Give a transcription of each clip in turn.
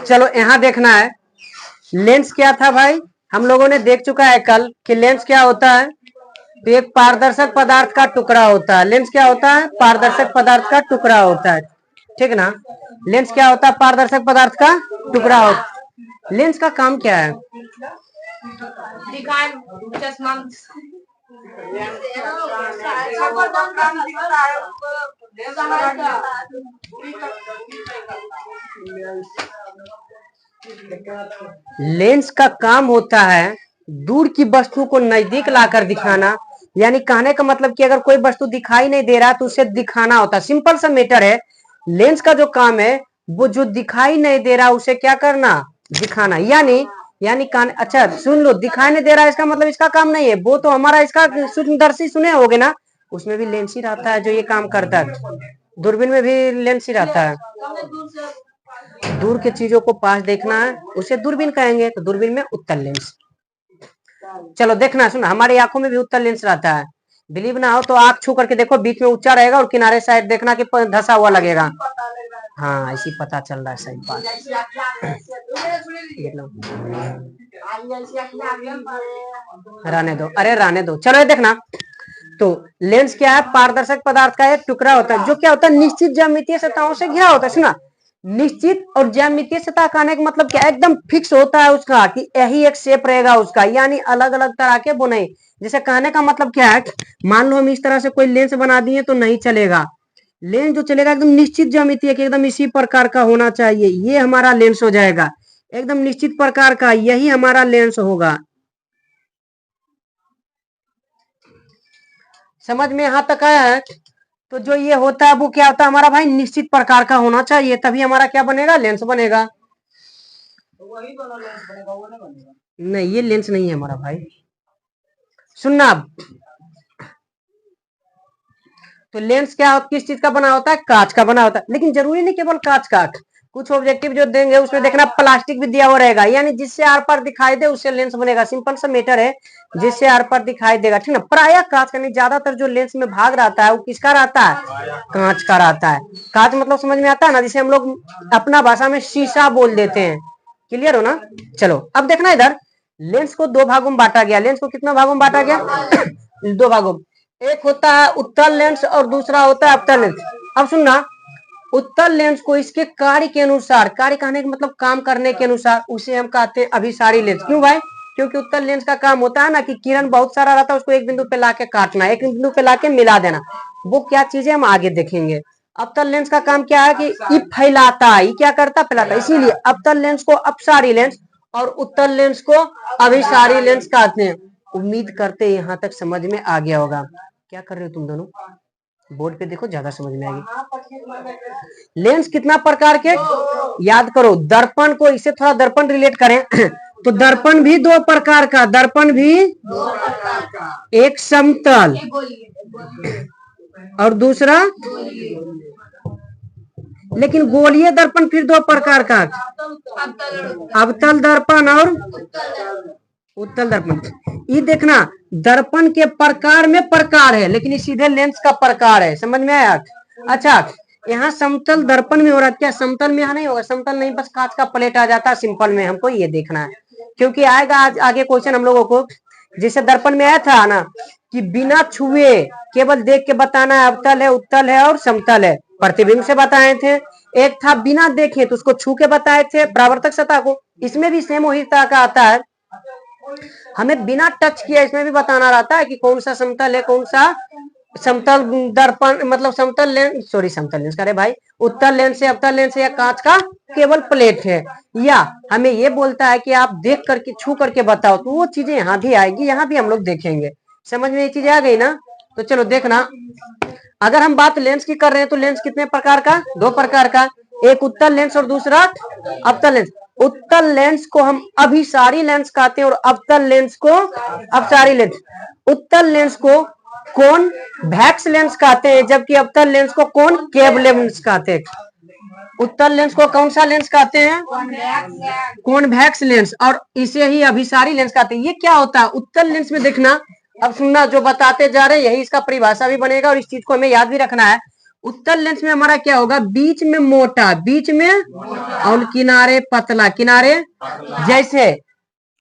चलो यहाँ देखना है लेंस क्या था भाई, हम लोगों ने देख चुका है कल कि लेंस क्या होता है। तो एक पारदर्शक पदार्थ का टुकड़ा होता है। लेंस क्या होता है? पारदर्शक पदार्थ का टुकड़ा होता है, ठीक ना। लेंस क्या होता है? पारदर्शक पदार्थ का टुकड़ा होता है। लेंस का काम क्या है? लेंस का काम होता है दूर की वस्तु को नजदीक लाकर दिखाना। यानी कहने का मतलब कि अगर कोई वस्तु दिखाई नहीं दे रहा तो उसे दिखाना होता है। सिंपल सा मैटर है। लेंस का जो काम है वो जो दिखाई नहीं दे रहा उसे क्या करना? दिखाना। यानी अच्छा सुन लो, दिखाई नहीं दे रहा इसका मतलब इसका काम नहीं है। वो तो हमारा इसका सूक्ष्मदर्शी सुने होगे ना, उसमें भी लेंस ही रहता है जो ये काम करता है। दूरबीन में भी लेंस ही रहता है। दूर के चीजों को पास देखना है उसे दूरबीन कहेंगे। तो दूरबीन में उत्तल लेंस। चलो देखना, सुना, हमारी आंखों में भी उत्तल लेंस रहता है। बिलीव ना हो तो आंख छू करके देखो, बीच में ऊंचा रहेगा और किनारे साइड देखना कि धसा हुआ लगेगा। हाँ ऐसी पता चल रहा है, सही बात। रहने दो, अरे रहने दो। चलो ये देखना, तो लेंस क्या है? पारदर्शक पदार्थ का एक टुकड़ा होता है जो क्या होता है? निश्चित ज्यामितीय सतहों से घिरा होता है। सुना, निश्चित और ज्यामितीय सतह कहने का मतलब क्या? एकदम फिक्स होता है उसका कि यही एक शेप रहेगा उसका, यानी अलग अलग तरह के बुनाई। जैसे कहने का मतलब क्या है, मान लो हम इस तरह से कोई लेंस बना दिए तो नहीं चलेगा। लेंस जो चलेगा एकदम निश्चित ज्यामितीय के एकदम इसी प्रकार का होना चाहिए, ये हमारा लेंस हो जाएगा। एकदम निश्चित प्रकार का, यही हमारा लेंस होगा। समझ में यहाँ तक आया है? तो जो ये होता है वो क्या होता है हमारा भाई? निश्चित प्रकार का होना चाहिए, तभी हमारा क्या बनेगा? लेंस बनेगा। नहीं, ये लेंस नहीं है हमारा भाई। सुनना, तो लेंस क्या किस चीज का बना होता है? कांच का बना होता है। लेकिन जरूरी नहीं केवल कांच का, कुछ ऑब्जेक्टिव जो देंगे उसमें देखना प्लास्टिक भी दिया हुआ रहेगा, यानी जिससे आर पार दिखाई दे उससे लेंस बनेगा। सिंपल सा मैटर है, जिससे आर पार दिखाई देगा, ठीक ना। प्रायः कांच का नहीं, ज्यादातर जो लेंस में भाग रहता है वो किसका रहता है? कांच का रहता है। कांच मतलब समझ में आता है ना, जिसे हम लोग अपना भाषा में शीशा बोल देते हैं। क्लियर हो ना? चलो अब देखना इधर, लेंस को दो भागों में बांटा गया। लेंस को कितना भागों में बांटा गया? दो भागों। एक होता है उत्तल लेंस और दूसरा होता है अवतल लेंस। अब सुनना, उत्तल लेंस को इसके कार्य के अनुसार, कार्य कहने का मतलब काम करने के अनुसार, उसे हम कहते हैं अभिसारी लेंस। क्यों भाई? क्योंकि उत्तल लेंस का काम होता है ना कि किरण बहुत सारा रहता है, उसको एक बिंदु पे लाके काटना, एक बिंदु पे लाके मिला देना। वो क्या चीजें हम आगे देखेंगे। अवतल लेंस का काम क्या है कि ये फैलाता है। ये क्या करता है? फैलाता है। इसीलिए अवतल लेंस को अपसारी लेंस और उत्तल लेंस को अभिसारी लेंस कहते हैं। उम्मीद करते यहाँ तक समझ में आ गया होगा। क्या कर रहे हो तुम दोनों? बोर्ड पे देखो, ज्यादा समझ में आएगी। लेंस कितना प्रकार के याद करो। दर्पण को, इसे थोड़ा दर्पण रिलेट करें तो दर्पण भी दो प्रकार का। दर्पण भी एक समतल और दूसरा, लेकिन गोलीय दर्पण फिर दो प्रकार का, अवतल दर्पण और उत्तल दर्पण। ये देखना, दर्पण के प्रकार में प्रकार है, लेकिन ये सीधे लेंस का प्रकार है। समझ में आया? अच्छा, यहाँ समतल दर्पण में हो रहा है क्या? समतल में यहाँ नहीं होगा। समतल नहीं, बस कांच का प्लेट आ जाता है। सिंपल में हमको ये देखना है, क्योंकि आएगा आज आगे क्वेश्चन हम लोगों को। जैसे दर्पण में आया था ना कि बिना छुए केवल देख के बताना है अवतल है, उत्तल है और समतल है। प्रतिबिंब से बताए थे। एक था बिना देखे तो उसको छू के बताए थे, परावर्तक सतह को। इसमें भी सेम वही तरह का आता है, हमें बिना टच किया इसमें भी बताना रहता है कि कौन सा समतल है, कौन सा समतल दर्पण, मतलब समतल लेंस, सॉरी समतल लेंस करे भाई, उत्तल लेंस है, अवतल लेंस है, या कांच का केवल प्लेट है। या हमें ये बोलता है कि आप देख करके छू करके बताओ, तो वो चीजें यहाँ भी आएगी, यहाँ भी हम लोग देखेंगे। समझ में ये चीजें आ गई ना? तो चलो देखना, अगर हम बात लेंस की कर रहे हैं तो लेंस कितने प्रकार का? दो प्रकार का, एक उत्तल लेंस और दूसरा अवतल लेंस। उत्तल लेंस को हम अभिसारी लेंस कहते हैं और अवतल लेंस को अपसारी लेंस। उत्तल लेंस को कॉन्वेक्स लेंस कहते हैं, जबकि अवतल लेंस को कॉनकेव लेंस कहते हैं। उत्तल लेंस को कौन सा लेंस कहते हैं? कॉन्वेक्स लेंस, और इसे ही अभिसारी लेंस कहते हैं। ये क्या होता है? उत्तल लेंस में देखना, अब सुनना, जो बताते जा रहे हैं यही इसका परिभाषा भी बनेगा और इस चीज को हमें याद भी रखना है। उत्तल लेंस में हमारा क्या होगा, बीच में मोटा, बीच में और किनारे पतला, किनारे जैसे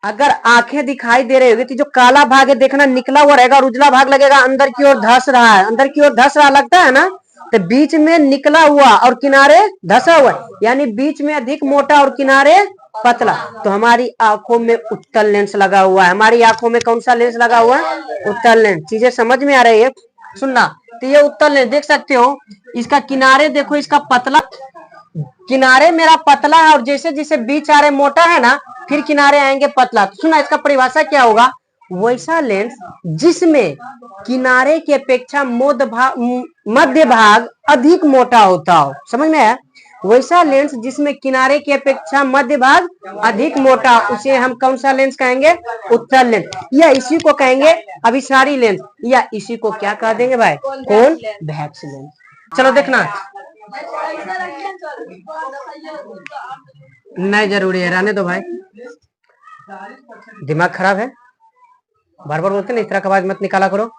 अगर आंखें दिखाई दे रही होगी तो जो काला भाग है देखना निकला हुआ रहेगा और उजला भाग लगेगा अंदर की ओर धस रहा है, अंदर की ओर धस रहा लगता है ना, तो बीच में निकला हुआ और किनारे धसा हुआ, यानी बीच में अधिक मोटा और किनारे पतला। तो हमारी आंखों में उत्तल लेंस लगा हुआ है, हमारी आंखों में कौन सा लेंस लगा हुआ है, उत्तल लेंस। चीजें समझ में आ रही है, सुनना। तो ये उत्तल लेंस देख सकते हो, इसका किनारे देखो, इसका पतला, किनारे मेरा पतला है और जैसे जैसे बीच आ रहे मोटा है ना, फिर किनारे आएंगे पतला। तो सुना, इसका परिभाषा क्या होगा, वैसा लेंस जिसमें किनारे की अपेक्षा मध्य भाग अधिक मोटा होता हो, समझ में आया, वैसा लेंस जिसमें किनारे की अपेक्षा मध्य भाग अधिक मोटा, उसे हम कौन सा लेंस कहेंगे, उत्तल लेंस, या इसी को कहेंगे अभिसारी लेंस, या इसी को क्या कह देंगे भाई, कॉन्वेक्स लेंस। चलो देखना, नहीं जरूरी है, रहने दो भाई, दिमाग खराब है, बार बार बोलते ना इस तरह का आवाज मत निकाला करो।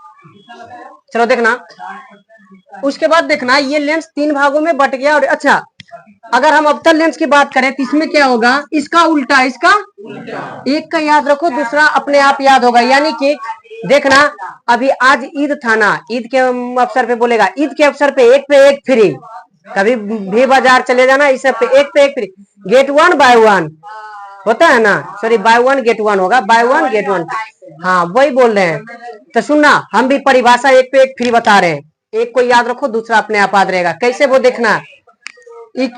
चलो देखना, उसके बाद देखना ये लेंस तीन भागों में बट गया। और अच्छा, अगर हम अवतल लेंस की बात करें तो इसमें क्या होगा, इसका उल्टा, इसका एक का याद रखो, दूसरा अपने आप याद होगा। यानी कि देखना, अभी आज ईद था ना, ईद के अवसर पे बोलेगा, ईद के अवसर पे एक फ्री, कभी भी बाजार चले जाना, इस पे एक फ्री, गेट 1 बाय 1 होता है ना, सॉरी बाय 1 गेट 1 होगा, बाय 1 गेट 1, हाँ वही बोल रहे हैं। तो सुनना, हम भी परिभाषा एक पे एक फ्री बता रहे हैं, एक को याद रखो, दूसरा अपने आप याद रहेगा। कैसे वो देखना,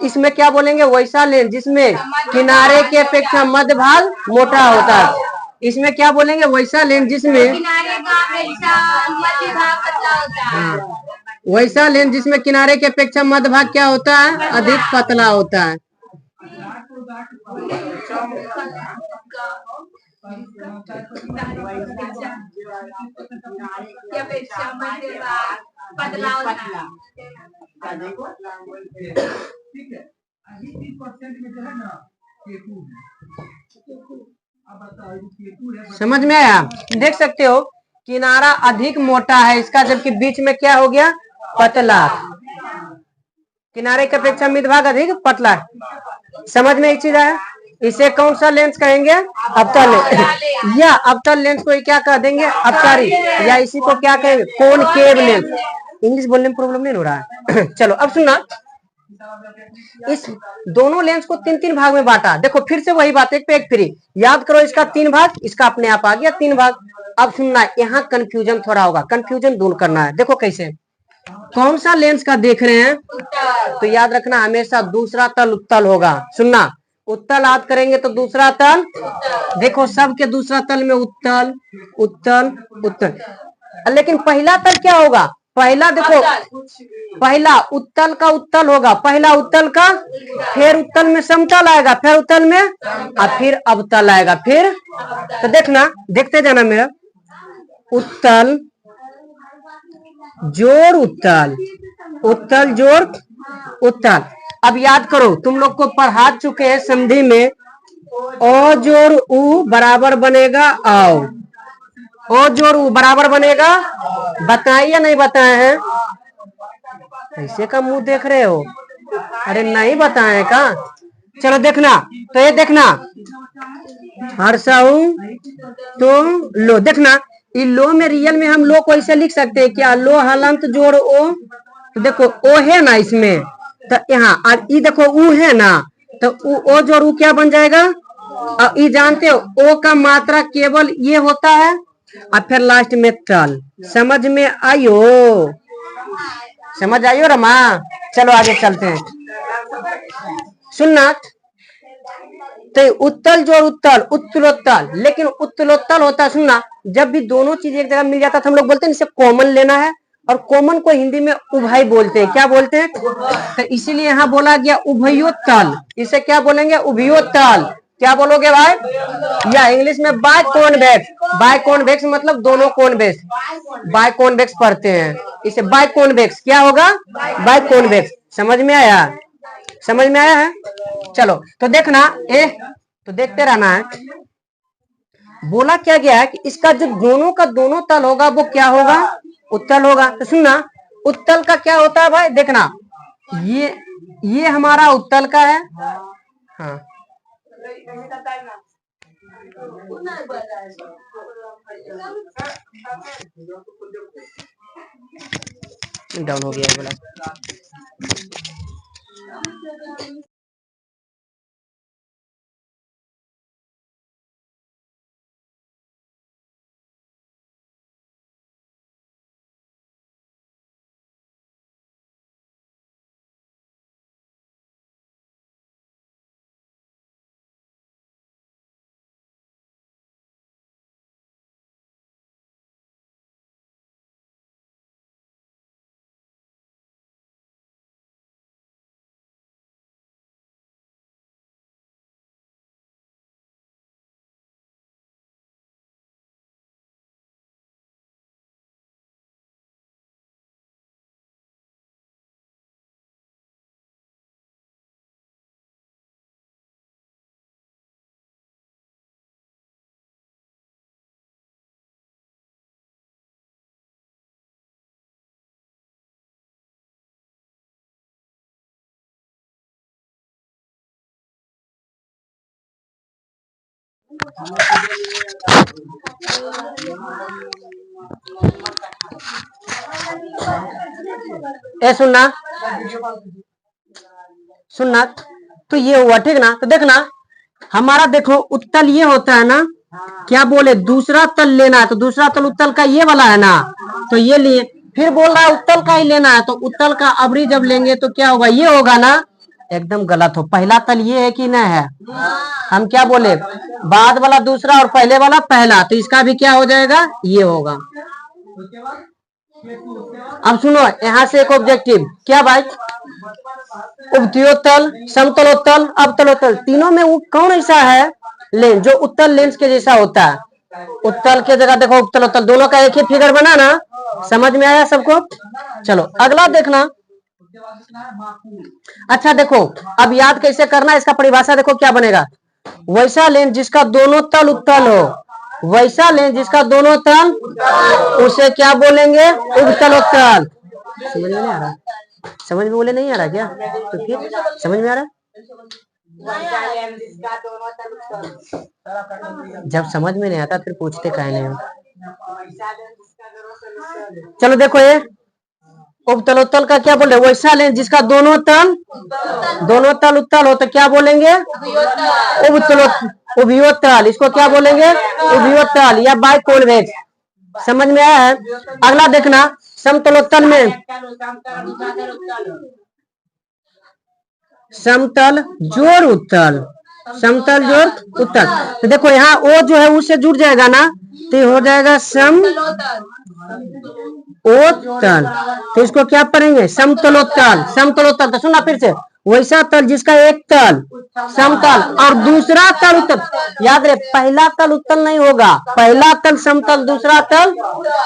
इसमें क्या बोलेंगे, वैसा लेंस जिसमें किनारे के अपेक्षा मध्य भाग मोटा होता है। इसमें क्या बोलेंगे, वैसा लेंस जिसमें किनारे का अपेक्षा मध्य भाग पतला होता है। हाँ, वैसा लेंस जिसमें किनारे के अपेक्षा मध्य भाग क्या होता है, अधिक पतला होता है। समझ में आया, देख सकते हो किनारा अधिक मोटा है इसका, जबकि बीच में क्या हो गया, पतला, किनारे की अपेक्षा मध्य भाग अधिक पतला। समझ में एक चीज आया, इसे कौन सा लेंस कहेंगे, अवतल लेंस, या अवतल लेंस को क्या कह देंगे, अपसारी, या इसी को क्या कहेंगे, कॉनकेव लेंस। इंग्लिश बोलने में प्रॉब्लम नहीं हो रहा है। चलो अब सुनना, इस दोनों लेंस को तीन तीन भाग में बांटा। देखो फिर से वही बात, एक पे एक फ्री, याद करो, इसका 3 भाग, इसका अपने आप आ गया 3 भाग। अब सुनना, यहाँ कंफ्यूजन थोड़ा होगा, कंफ्यूजन दूर करना है। देखो कैसे, कौन सा लेंस का देख रहे हैं, तो याद रखना हमेशा दूसरा तल उत्तल होगा। सुनना, उत्तल याद करेंगे तो दूसरा तल, देखो सबके दूसरा तल में उत्तल उत्तल उत्तल, लेकिन पहला तल क्या होगा, पहला देखो, पहला उत्तल का उत्तल होगा, पहला उत्तल का, फिर उत्तल में समतल आएगा, फिर उत्तल में, और फिर अवतल आएगा, फिर। तो देखना, देखते जाना मेरा, उत्तल जोड़ उत्तल, उत्तल जोड़ उत्तल। अब याद करो, तुम लोग को पढ़ा चुके हैं संधि में, ओ जोड़ उ बराबर बनेगा आओ, ओ जोड़ उ बराबर बनेगा, बताए या नहीं बताए हैं, ऐसे का मुंह देख रहे हो, अरे नहीं बताए का। चलो देखना, तो ये देखना, हर्षाऊ तुम लो, देखना ये लो में रियल में हम लो को ऐसे लिख सकते हैं क्या, लो हलंत जोड़ ओ, तो देखो ओ है ना इसमें, तो यहाँ और ई देखो ऊ है ना, तो ओ जोड़ ऊ क्या बन जाएगा, और ये जानते हो ओ का मात्रा केवल ये होता है, और फिर लास्ट में तल। समझ में आयो, समझ आयो रमा। चलो आगे चलते हैं, सुनना, तो उत्तल जोड़ उत्तल, उत्तलोत्तल, लेकिन उत्तलोत्तल होता है, सुनना, जब भी दोनों चीज एक जगह मिल जाता है तो हम लोग बोलते हैं इसे कॉमन लेना है, और कॉमन को हिंदी में उभय बोलते हैं, क्या बोलते हैं, तो इसीलिए यहाँ बोला गया उभयोत्तल, इसे क्या बोलेंगे, उभयोत्तल। क्या बोलोगे भाई, या इंग्लिश में बाय कॉन्वेक्स, बाय कॉन्वेक्स मतलब दोनों कॉन्वेक्स, बाय कॉन्वेक्स पढ़ते हैं, इसे बाय कॉन्वेक्स क्या होगा, बाय कॉन्वेक्स। समझ में आया, समझ में आया है। चलो तो देखना, तो देखते रहना है, बोला क्या गया है कि इसका जो दोनों का दोनों तल होगा वो क्या होगा, उत्तल होगा। तो सुनना, उत्तल का क्या होता है भाई, देखना ये हमारा उत्तल का है। हाँ डाउन हो गया बोला। ए सुनना सुनना, तो ये हुआ ठीक ना। तो देखना हमारा देखो उत्तल ये होता है ना, क्या बोले दूसरा तल लेना है, तो दूसरा तल उत्तल का ये वाला है ना, तो ये लिए फिर बोल रहा है उत्तल का ही लेना है, तो उत्तल का अबरी जब लेंगे तो क्या होगा, ये होगा ना। एकदम गलत हो, पहला तल ये है कि नहीं है। हम क्या बोले, बाद वाला दूसरा और पहले वाला पहला, तो इसका भी क्या हो जाएगा, ये होगा। अब सुनो यहाँ से एक ऑब्जेक्टिव क्या भाई, उपद्योतल, समतलोत्तल, अवतलोत्तल, तीनों में वो कौन ऐसा है लेंस जो उत्तल लेंस के जैसा होता है। उत्तल के जगह देखो उपतलोत्तल, दोनों का एक ही फिगर बना ना, समझ में आया सबको। चलो अगला देखना। अच्छा देखो अब याद कैसे करना, इसका परिभाषा देखो क्या बनेगा, वैसा लेंस जिसका दोनों तल उत्तल हो, वैसा लेंस जिसका दोनों तल, उसे क्या बोलेंगे, उपतलोत्तल। समझ में नहीं आ रहा, समझ में बोले नहीं आ रहा क्या, तो फिर समझ में आ रहा। जब समझ में नहीं आता फिर पूछते काहे नहीं हो। चलो देखो ये उपतलोत्तल का क्या बोले, वैसा लेंस जिसका दोनों तल उत्तल हो, तो क्या बोलेंगे, उभयोत्तल। इसको क्या बोलेंगे, उभयोत्तल या बाइकोन्वेक्स। समझ में आया है। अगला देखना समतलोत्तल में, समतल जोड़ उत्तल, समतल जोड़ उत्तल, तो देखो यहाँ ओ जो है उससे जुड़ जाएगा ना, तो हो जाएगा सम उत्तल, तो इसको क्या पढ़ेंगे, समतलोत्तल। समतलोत्तल तो सुनना फिर से, वैसा तल जिसका एक तल समतल और दूसरा तल उत्तल। याद रहे पहला तल उत्तल नहीं होगा, पहला तल समतल, दूसरा तल,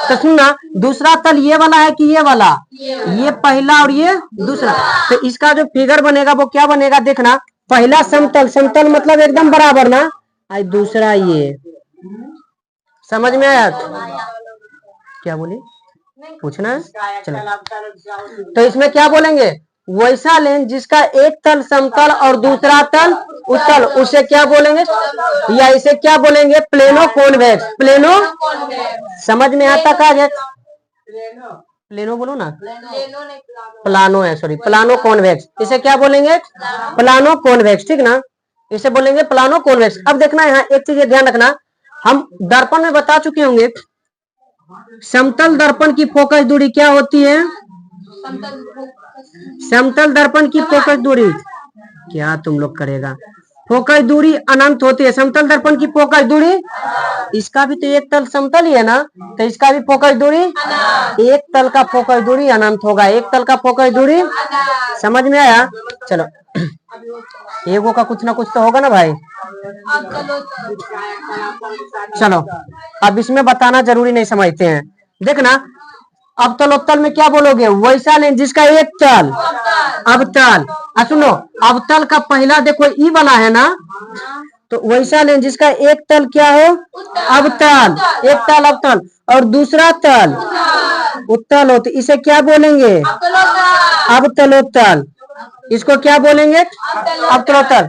तो सुनना दूसरा तल ये वाला है कि ये वाला, ये पहला और ये दूसरा, तो इसका जो फिगर बनेगा वो क्या बनेगा, देखना पहला समतल, समतल मतलब एकदम बराबर ना, और दूसरा ये। समझ में आया, क्या बोली पूछना है। चलो तो इसमें क्या बोलेंगे, वैसा लेंस जिसका एक तल समतल और दूसरा तल उत्तल, उसे क्या बोलेंगे, या इसे क्या बोलेंगे, प्लेनो कॉन्वेक्स। प्लेनो समझ में आता का, प्लेनो बोलो ना, प्लानो है, सॉरी प्लानो कॉन्वेक्स, इसे क्या बोलेंगे, प्लानो कॉन्वेक्स, ठीक ना, इसे बोलेंगे प्लानो कॉन्वेक्स। अब देखना यहाँ एक चीज ध्यान रखना, हम दर्पण में बता चुके होंगे समतल दर्पण की फोकस दूरी क्या होती है, समतल दर्पण की फोकस दूरी, क्या तुम लोग करेगा, फोकस दूरी अनंत होती है। समतल दर्पण की फोकस दूरी, इसका भी तो एक तल समतल ही है ना, तो इसका भी फोकस दूरी, एक तल का फोकस दूरी अनंत होगा, एक तल का फोकस दूरी। समझ में आया। चलो एगो का कुछ ना कुछ तो होगा ना भाई। चलो अब इसमें बताना जरूरी नहीं समझते हैं, देखना अवतलोत्तल में क्या बोलोगे, वैसा लेंस जिसका एक तल अवतल। सुनो अवतल का पहला देखो ई वाला है ना, तो वैसा लेंस जिसका एक तल क्या हो, अवतल, एक तल अवतल और दूसरा तल उत्तल हो, तो इसे क्या बोलेंगे? अवतलोत्तल। इसको क्या बोलेंगे? अवतलोत्तल।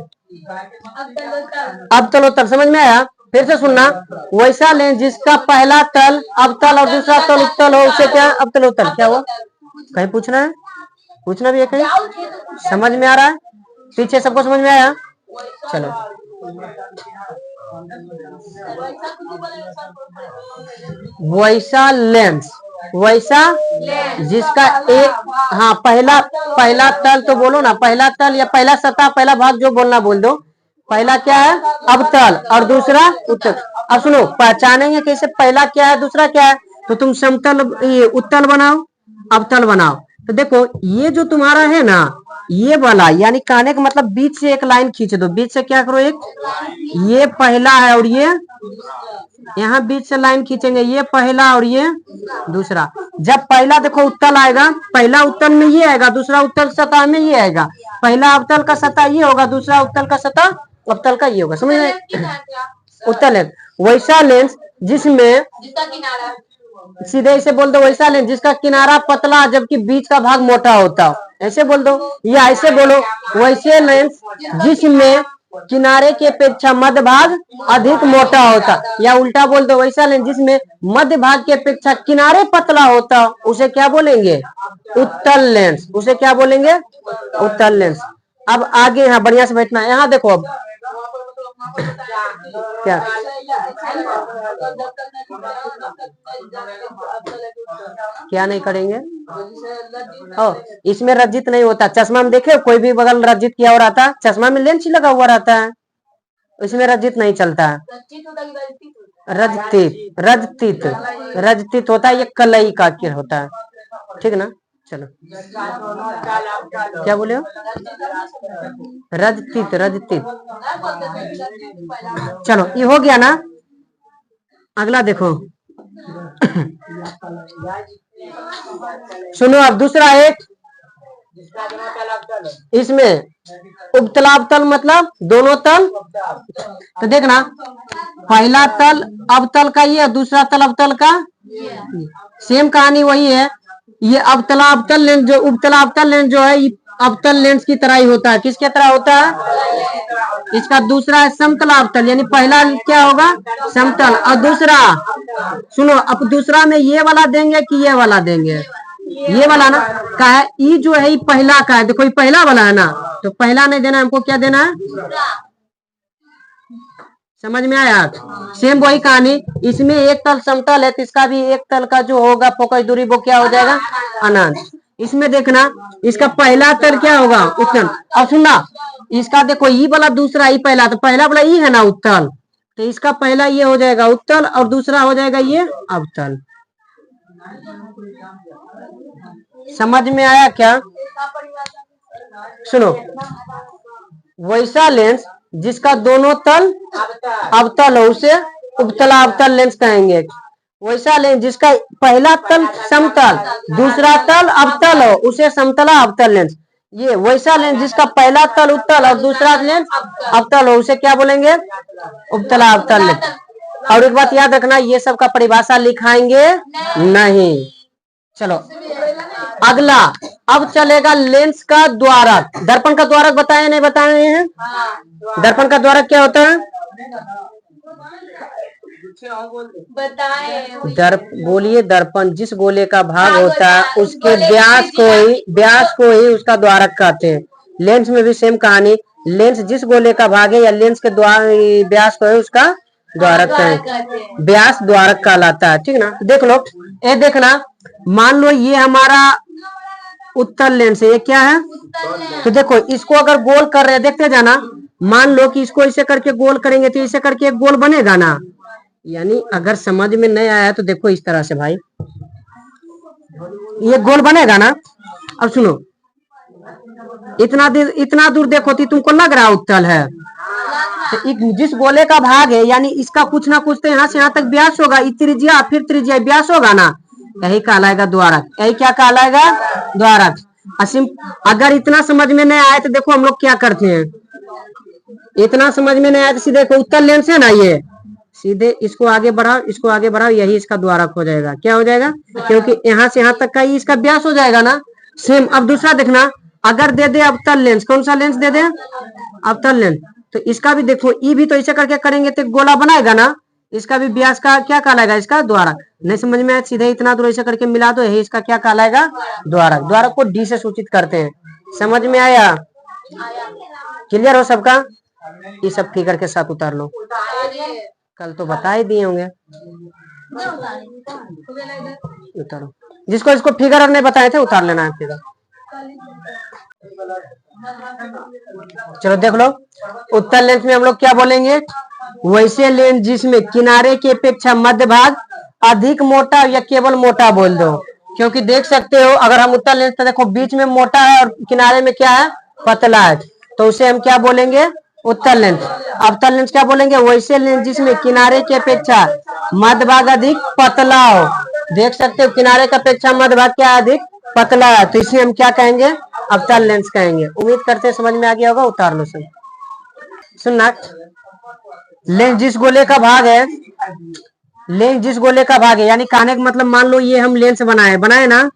अवतलोत्तल समझ में आया? फिर से सुनना, वैसा लेंस जिसका पहला तल अवतल और दूसरा तल उत्तल हो उसे क्या? अवतलोत्तल। क्या हुआ? कहीं पूछना है? पूछना भी है कहीं? समझ में आ रहा है? पीछे सबको समझ में आया? चलो, वैसा लेंस, वैसा जिसका एक, हाँ पहला, पहला तल तो बोलो ना, पहला तल या पहला सतह, पहला भाग जो बोलना बोल दो। पहला क्या है? अवतल और दूसरा उत्तल। अब सुनो, पहचानेंगे कैसे पहला क्या है दूसरा क्या है? तो तुम समतल, ये उत्तल बनाओ, अवतल बनाओ। तो देखो ये जो तुम्हारा है ना, ये वाला यानी कहने का मतलब बीच से एक लाइन खींच दो। बीच से क्या करो? एक, ये पहला है और ये यहाँ बीच से लाइन खींचेंगे, ये पहला और ये दूसरा। जब पहला देखो उत्तल आएगा, पहला उत्तल में ये आएगा, दूसरा उत्तल सतह में ये आएगा। पहला अवतल का सतह ये होगा, दूसरा उत्तल का सतह अवतल का ये होगा। समझ में? उत्तल लेंस वैसा लेंस जिसमें, सीधे इसे बोल दो वैसा लेंस जिसका किनारा पतला जबकि बीच का भाग मोटा होता हो। ऐसे बोल दो, या ऐसे बोलो, वैसे लेंस जिसमें किनारे के अपेक्षा मध्य भाग अधिक मोटा होता, या उल्टा बोल दो, वैसा लेंस जिसमें मध्य भाग की अपेक्षा किनारे पतला होता, उसे क्या बोलेंगे? उत्तल लेंस। उसे क्या बोलेंगे? उत्तल लेंस। अब आगे यहाँ बढ़िया से बैठना है। यहाँ देखो, अब क्या क्या नहीं करेंगे? ओ, इसमें रजित नहीं होता। चश्मा में देखे कोई भी बगल रजित किया हो रहता, चश्मा में लेंस ही लगा हुआ रहता है, इसमें रजित नहीं चलता है। रजतीत, रजतीत, रजतीत होता है, ये कलई का क्या होता है, ठीक ना? चलो, क्या बोले हो? रजतीत, रजतीत। चलो ये हो गया ना। अगला देखो सुनो, अब दूसरा एक, इसमें उपतलावतल मतलब दोनों तल। तो देखना, पहला तल अवतल का ये, दूसरा तल अवतल का, सेम कहानी वही है। ये अवतलावतल लेंस जो, उपतलावतल लेंस जो है अवतल लेंस की तरह ही होता है। किसके तरह होता है? इसका दूसरा है समतलावतल, यानी पहला क्या होगा? समतल, और दूसरा सुनो, अब दूसरा में ये वाला देंगे कि ये वाला देंगे? ये वाला ना। का है ई जो है पहला का है, देखो ये पहला वाला है ना, तो पहला नहीं देना, हमको क्या देना है? समझ में आया? सेम वही कहानी, इसमें एक तल समतल है तो इसका भी एक तल का जो होगा फोकस दूरी वो क्या हो जाएगा? अनंत। इसमें देखना, इसका पहला तल क्या होगा? उत्तल। अब सुनना, इसका देखो ई वाला दूसरा, ई पहला, तो पहला वाला ई है ना उत्तल, तो इसका पहला ये हो जाएगा उत्तल और दूसरा हो जाएगा ये अवतल। समझ में आया क्या? सुनो, वैसा लेंस जिसका दोनों तल अवतल हो उसे उपतला अवतल लेंस कहेंगे। वैसा लेंस जिसका पहला तल समतल दूसरा तल अवतल हो उसे समतला अवतल लेंस। ये वैसा लेंस जिसका पहला तल उत्तल और दूसरा लेंस अवतल हो उसे क्या बोलेंगे? उपतला अवतल लेंस। और एक बात याद रखना, ये सब का परिभाषा लिखाएंगे नहीं। चलो अगला, अब चलेगा लेंस का द्वारक। दर्पण का द्वारक बताए नहीं बताए हैं? दर्पण का द्वारक क्या होता है? बोलिए। दर्पण जिस गोले का भाग होता है उसके व्यास को ही उसका द्वारक कहते हैं। लेंस में भी सेम कहानी, लेंस जिस गोले का भाग है या लेंस के व्यास को है उसका द्वारक कहें। व्यास द्वारक कहलाता है, ठीक ना? देख लो, ये देखना, मान लो ये हमारा उत्तल लेंस है, ये क्या है? तो देखो इसको अगर गोल कर रहे हैं, देखते जाना, मान लो कि इसको ऐसे करके गोल करेंगे तो ऐसे करके एक गोल बनेगा ना। यानी अगर समझ में नहीं आया तो देखो इस तरह से भाई, ये गोल बनेगा ना। अब सुनो, इतना दूर देखो तो तुमको लग रहा उत्तल है, तो जिस गोले का भाग है यानी इसका कुछ ना कुछ तो यहाँ से यहाँ तक व्यास होगा, त्रिज्या फिर त्रिज्या व्यास होगा ना, यही कहलाएगा द्वारक। यही क्या कहलाएगा? द्वारक। अगर इतना समझ में नहीं आए तो देखो हम लोग क्या करते हैं, इतना समझ में नहीं आया तो सीधे उत्तल लेंस है ना, ये सीधे इसको आगे बढ़ाओ, इसको आगे बढ़ाओ, यही इसका द्वारक हो जाएगा। क्या हो जाएगा? क्योंकि यहाँ से यहाँ तक का ही इसका व्यास हो जाएगा ना। सेम अब दूसरा देखना, अगर दे दे अवतल लेंस, कौन सा लेंस दे दे? अवतल लेंस, तो इसका भी देखो, ई भी तो ऐसे करके करेंगे तो गोला बनाएगा ना, इसका भी व्यास का क्या कहलाएगा? इसका द्वारक। नहीं समझ में आया? सीधे इतना दूर ऐसे करके मिला दो, यही इसका क्या कहलाएगा? द्वारक। द्वारक को डी से सूचित करते हैं। समझ में आया? क्लियर हो सबका? ये सब फिगर के साथ उतार लो, कल तो बता ही दिए होंगे। उतारो, जिसको इसको फिगर नहीं बताए थे उतार लेना है फिगर। चलो देख लो, उत्तल लेंस में हम लोग क्या बोलेंगे? वैसे लेंस जिसमें किनारे की अपेक्षा मध्य भाग अधिक मोटा या केवल मोटा बोल दो, क्योंकि देख सकते हो अगर हम उत्तल लेंस तो देखो बीच में मोटा है और किनारे में क्या है? पतला है, तो उसे हम क्या बोलेंगे? उत्तल लेंस। अवतल लेंस क्या बोलेंगे? वैसे लेंस जिसमें किनारे की अपेक्षा मध्य भाग अधिक पतला हो। देख सकते हो किनारे की अपेक्षा मध्य भाग क्या अधिक पतला है, तो इसे हम क्या कहेंगे? अवतल लेंस कहेंगे। उम्मीद करते हैं समझ में आ गया होगा। उतार लो सब। सुनना, लेंस जिस गोले का भाग है, लेंस जिस गोले का भाग है, यानी कहने का मतलब मान लो ये हम लेंस बनाए ना,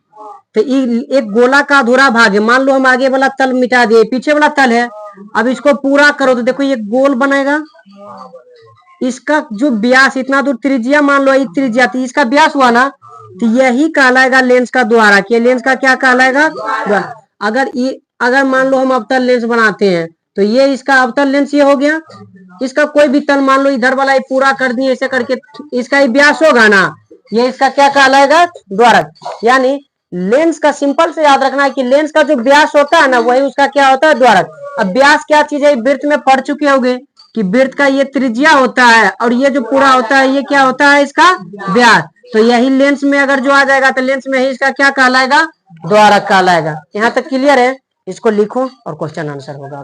तो एक गोला का अधूरा भाग है। मान लो हम आगे वाला तल मिटा दिए, पीछे वाला तल है, अब इसको पूरा करो तो देखो ये गोल बनेगा। इसका जो व्यास इतना दूर त्रिज्या मान लो, त्रिज्या तो इसका व्यास हुआ ना, तो यही कहलाएगा लेंस का द्वारक। ये लेंस का क्या कहलाएगा? द्वारक। अगर मान लो हम अवतल लेंस बनाते हैं तो ये इसका अवतल लेंस ये हो गया। इसका कोई भी तल मान लो इधर वाला पूरा कर दिए ऐसे करके, इसका ही व्यास होगा ना, ये इसका क्या कहलाएगा? द्वारक। यानी लेंस का सिंपल से याद रखना है कि लेंस का जो व्यास होता है ना, वही उसका क्या होता है? द्वारक। अब व्यास क्या चीज है? वृत्त में पढ़ चुके होंगे कि वृत्त का ये त्रिज्या होता है और ये जो पूरा होता है ये क्या होता है? इसका व्यास। तो यही लेंस में अगर जो आ जाएगा तो लेंस में ही इसका क्या कहलाएगा? द्वारक कहलाएगा। यहाँ तक क्लियर है? इसको लिखो और क्वेश्चन आंसर होगा।